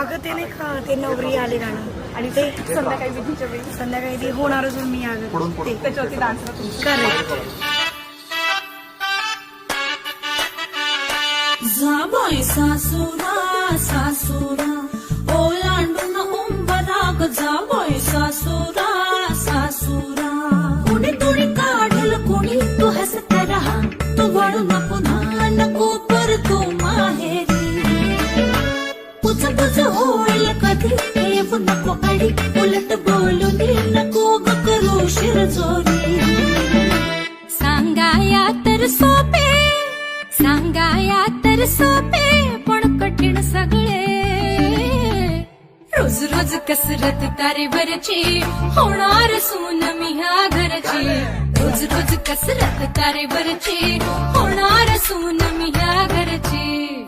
अगं ते नाही का ते नवरी आले गाणं आणि ते संध्याकाळी विधीच्या वेळी संध्याकाळी ते होणारच मी अगं ते त्याच्यावरती डान्स करेक्ट. जाबाई सासुरा सासुरा ओलांडून उंबराग जाबाई सासुरा सासुरा कुणी तुणी काढल कुणी तू हसत राहा तू वळू न पुन्हा नको पर तू माहेरी पुच पुच होईल कधी येऊ नको अडी उलट बोलू नको ग करू शिरजोरी सांगाया तर सोपे सांगाया तर सोपे पण कठीण सगळे रोज रोज कसरत तारेवरची होणार सून मी ह्या घरची रोज रोज कसरत तारेवरची होणार सून मी ह्या घरची